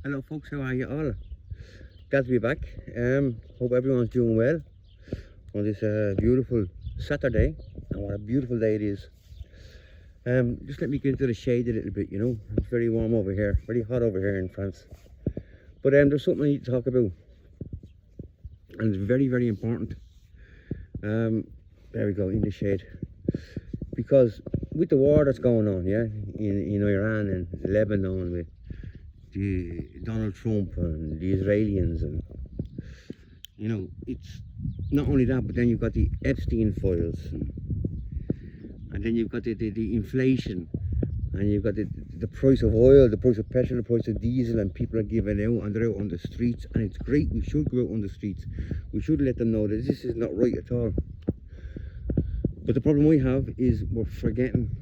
Hello folks, how are you all? Glad to be back. Hope everyone's doing well on this beautiful Saturday. And what a beautiful day it is. Just let me get into the shade a little bit, you know. It's very warm over here, very hot over here in France. But there's something I need to talk about. And it's very, very important. There we go, in the shade. Because with the war that's going on, yeah, in Iran and Lebanon with Donald Trump and the Israelis, and you know, it's not only that, but then you've got the Epstein files, and then you've got the inflation, and you've got the price of oil, the price of petrol, the price of diesel, and people are giving out and they're out on the streets, and it's great. We should go out on the streets. We should let them know that this is not right at all. But the problem we have is we're forgetting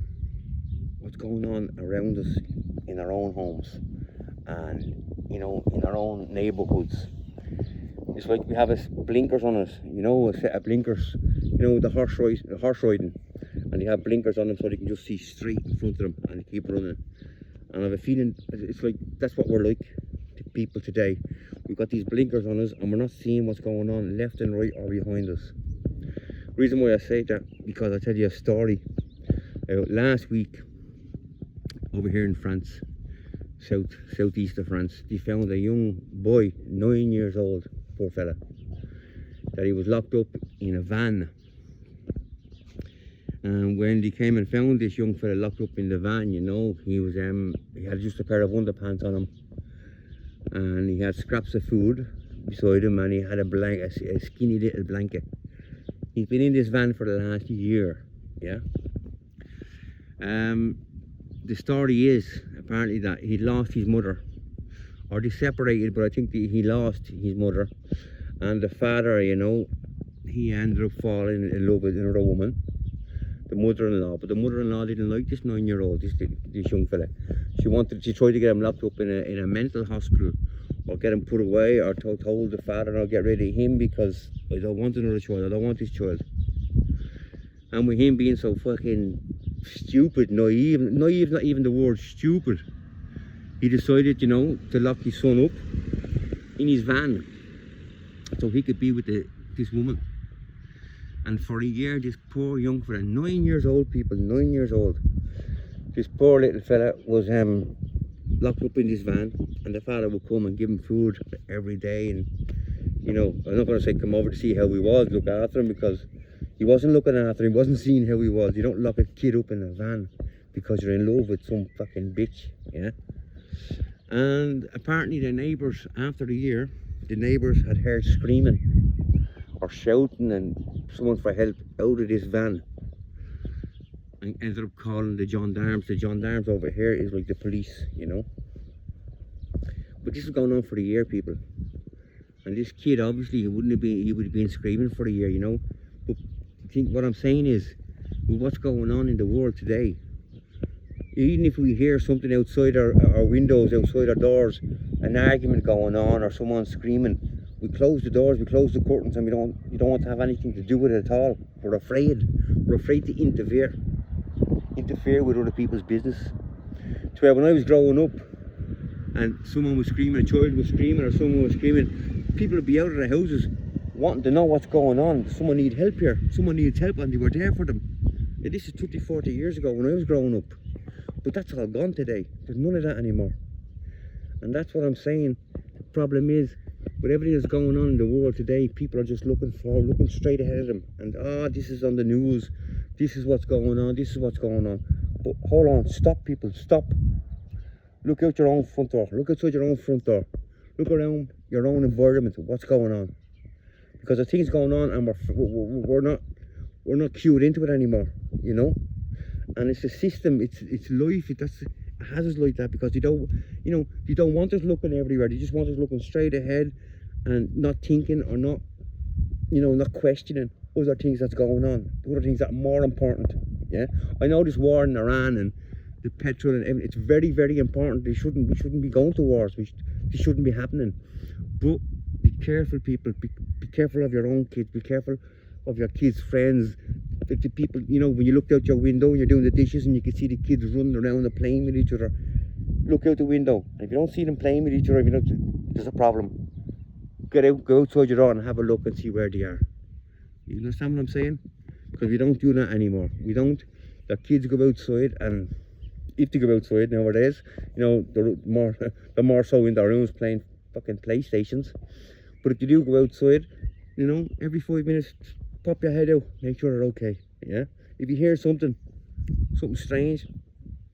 what's going on around us in our own homes and, you know, in our own neighbourhoods. It's like we have blinkers on us, you know, a set of blinkers, you know, the horse riding, and they have blinkers on them so they can just see straight in front of them and keep running. And I have a feeling it's like that's what we're like to people today. We've got these blinkers on us and we're not seeing what's going on left and right or behind us. Reason why I say that, because I'll tell you a story. Last week over here in France, southeast of France, they found a young boy, 9 years old, poor fella, that he was locked up in a van. And when they came and found this young fella locked up in the van, you know, he had just a pair of underpants on him, and he had scraps of food beside him, and he had a skinny little blanket. He's been in this van for the last year, yeah. The story is apparently that he lost his mother, or they separated, but I think he lost his mother, and the father, you know, he ended up falling in love with another woman, the mother-in-law. But the mother-in-law didn't like this 9-year-old, this young fella. She tried to get him locked up in a mental hospital, or get him put away, or told the father, "I'll get rid of him because I don't want another child, I don't want this child." And with him being so fucking stupid, naive, not even the word stupid, he decided, you know, to lock his son up in his van so he could be with this woman. And for a year, this poor young fella, 9 years old, people, 9 years old, this poor little fella was locked up in this van, and the father would come and give him food every day. And, you know, I'm not going to say come over to see how he was, look after him, because he wasn't looking after him, he wasn't seeing how he was. You don't lock a kid up in a van because you're in love with some fucking bitch, yeah? And apparently the neighbours, after the year, the neighbours had heard screaming or shouting and someone for help out of this van, and ended up calling the gendarmes. The gendarmes over here is like the police, you know. But this is going on for a year, people. And this kid, obviously, he would have been screaming for a year, you know. But I think what I'm saying is, with what's going on in the world today, even if we hear something outside our windows, outside our doors, an argument going on or someone screaming, we close the doors, we close the curtains, and we don't want to have anything to do with it at all. We're afraid to interfere with other people's business. To where when I was growing up and someone was screaming, a child was screaming or someone was screaming, people would be out of their houses wanting to know what's going on. Someone needs help here, someone needs help, and they were there for them. Now, this is 30, 40 years ago when I was growing up, but that's all gone today. There's none of that anymore. And that's what I'm saying. The problem is, with everything that's going on in the world today, people are just looking straight ahead of them, and this is on the news, this is what's going on, this is what's going on. But hold on, stop, people, stop. Look out your own front door, look outside your own front door, look around your own environment, what's going on. Because the things going on, and we're not cued into it anymore, you know. And it's a system, it's life, it has us like that, because they don't want us looking everywhere. They just want us looking straight ahead and not thinking, or not questioning other things that's going on, other things that are more important. Yeah, I know this war in Iran and the petrol and everything, it's very, very important. We shouldn't be going to wars. They shouldn't be happening. But be careful, people. Be careful of your own kids. Be careful of your kids' friends. The people, you know, when you looked out your window and you're doing the dishes and you can see the kids running around and playing with each other, look out the window. And if you don't see them playing with each other, if you don't, there's a problem. Get out, go outside your door and have a look and see where they are. You understand what I'm saying? Because we don't do that anymore. We don't. The kids go outside, and if they go outside nowadays, you know, they're more so in their rooms playing fucking PlayStations. But if you do go outside, you know, every 5 minutes, pop your head out, make sure they're okay. Yeah. If you hear something strange,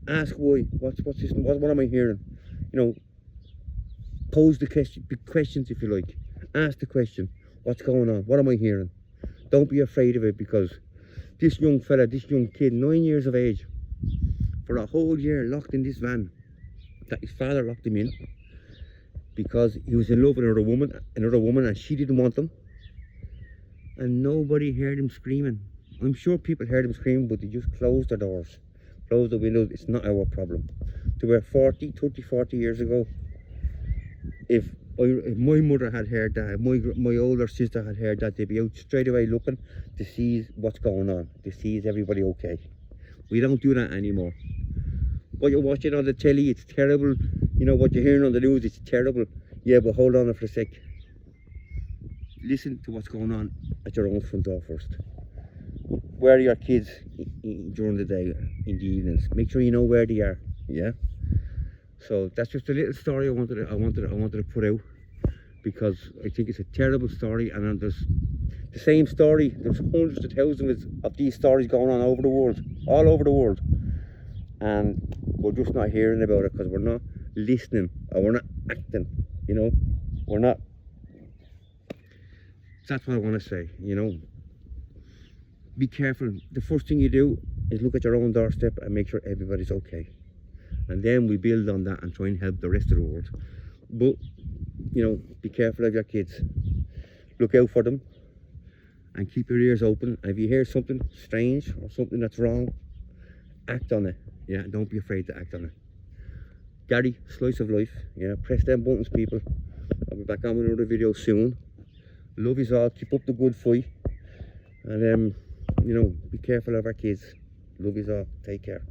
ask why. What's this? What am I hearing? You know, pose the questions if you like. Ask the question. What's going on? What am I hearing? Don't be afraid of it, because this young fella, this young kid, 9 years of age, for a whole year locked in this van that his father locked him in because he was in love with another woman, and she didn't want him, and nobody heard him screaming. I'm sure people heard him screaming, but they just closed their doors, closed the windows. It's not our problem. They were 40 years ago. If my mother had heard that, if my older sister had heard that, they'd be out straight away looking to see what's going on, to see is everybody okay. We don't do that anymore. What you're watching on the telly, it's terrible. You know, what you're hearing on the news, it's terrible. Yeah, but hold on for a sec. Listen to what's going on at your own front door first. Where are your kids during the day, in the evenings? Make sure you know where they are. Yeah. So that's just a little story I wanted to put out, because I think it's a terrible story, and there's the same story. There's hundreds of thousands of these stories going on over the world, all over the world, and we're just not hearing about it because we're not listening, or we're not acting. You know, we're not. That's what I want to say. You know, be careful. The first thing you do is look at your own doorstep and make sure everybody's okay. And then we build on that and try and help the rest of the world. But, you know, be careful of your kids. Look out for them and keep your ears open. And if you hear something strange or something that's wrong, act on it. Yeah, don't be afraid to act on it. Gary, Slice of Life. Yeah, press them buttons, people. I'll be back on with another video soon. Love you all. Keep up the good fight. And, you know, be careful of our kids. Love you all. Take care.